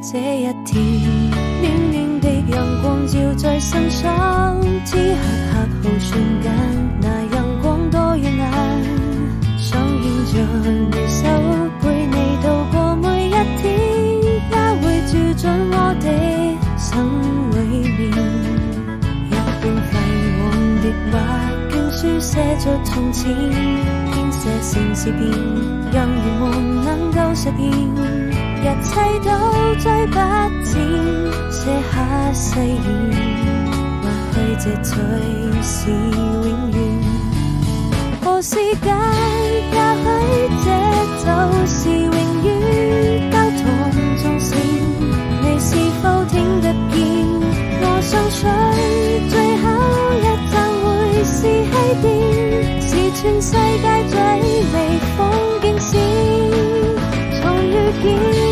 這一天，暖暖的陽光照在身上，此刻刻好瞬間，那陽光多耀眼，想牽着你手陪你度過每一天，也會照進我的心裏面。一本廢往的畫經書寫着從前，編寫成詩篇，讓願望能夠實現。一切都追不剪，寫下誓言，或許這才是永遠。和時間，也許這就是永遠。交談縱線，你是否聽得見？我相信最後一站會是起點，是全世界最美風景線，從遇見。